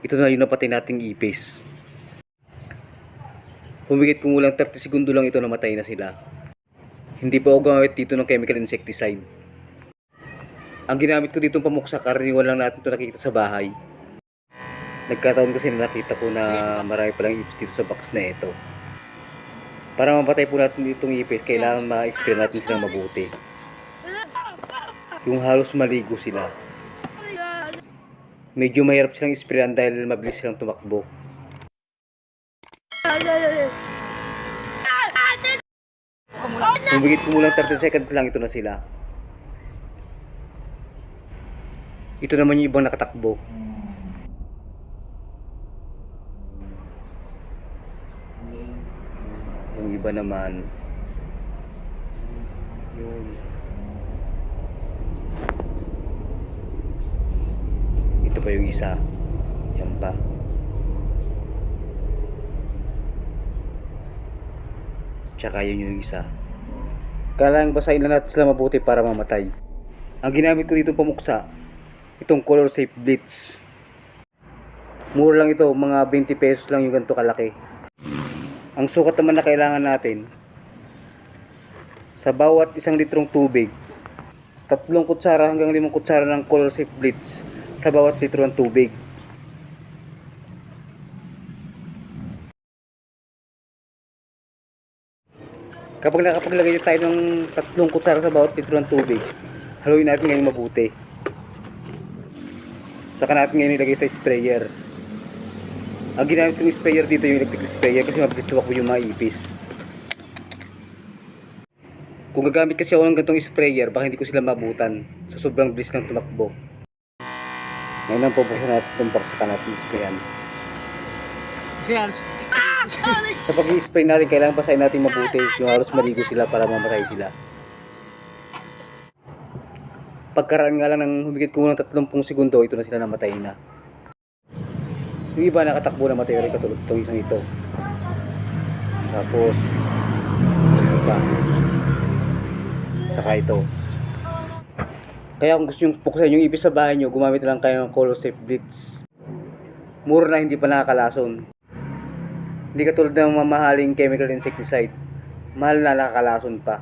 Ito na yung napatay nating ipis. Humigit kumulang 30 segundo lang ito, namatay na sila. Hindi pa ako gumamit dito ng chemical insecticide. Ang ginamit ko dito pamuksa, karaniwan lang natin ito nakikita sa bahay. Nagkataon kasi na nakita ko na marami palang ipis dito sa box na ito. Para mapatay po natin itong ipis, kailangan ma-spray natin silang mabuti. Yung halos maligo sila. Medyo mahirap silang sprayan dahil mabilis silang tumakbo. Humigit kumulang 30 seconds lang, ito na sila. Ito naman yung ibang nakatakbo. Yung iba naman yun. Ito pa yung isa. Yan pa. Tsaka yun yung isa. Kailangan basahin lang natin sila mabuti para mamatay. Ang ginamit ko dito pamuksa, itong Color Safe Bleach. Mura lang ito, mga 20 pesos lang yung ganito kalaki. Ang sukat naman na kailangan natin, sa bawat 1 litrong tubig, 3 kutsara hanggang 5 kutsara ng Color Safe Bleach sa bawat litro ng tubig. Kapag nakapaglagay tayo ng 3 kutsara sa bawat litro ng tubig, haluin natin ngayon mabuti. Saka natin ngayon ilagay sa sprayer. Ang ginamit kong sprayer dito yung electric sprayer kasi mabilis tumakbo yung mga ipis. Kung gagamit kasi ako ng ganitong sprayer, baka hindi ko sila mabutan sa sobrang bilis ng tumakbo. Ngayon lang pabuksan natin itong box, saka natin sprayan. Sa pag-i-spray natin, kailangan basahin natin mabuti yung halos maligo sila para mamatay sila. Pagkaraan nga lang ng humigit kumulang 30 segundo, ito na sila, namatay na. Yung iba nakatakbo na matay rin, katulad itong isang ito. Tapos ito pa, saka ito. Kaya kung gusto nyo pukusan yung ipis sa bahay nyo, gumamit lang kayo ng Color Safe Bleach. Mura na, hindi pa nakakalason. Hindi katulad ng mamahaling chemical insecticide, mahal na, nakakalason pa.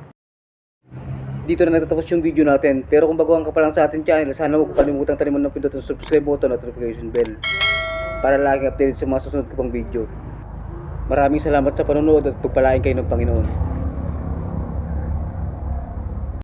Dito na nagtatapos yung video natin. Pero kung baguhan ka pa lang sa ating channel, sana huwag kalimutang taliman ng pindot ng subscribe button at notification bell para laging updated sa mga susunod ko pang video. Maraming salamat sa panonood at pagpalain kayo ng Panginoon.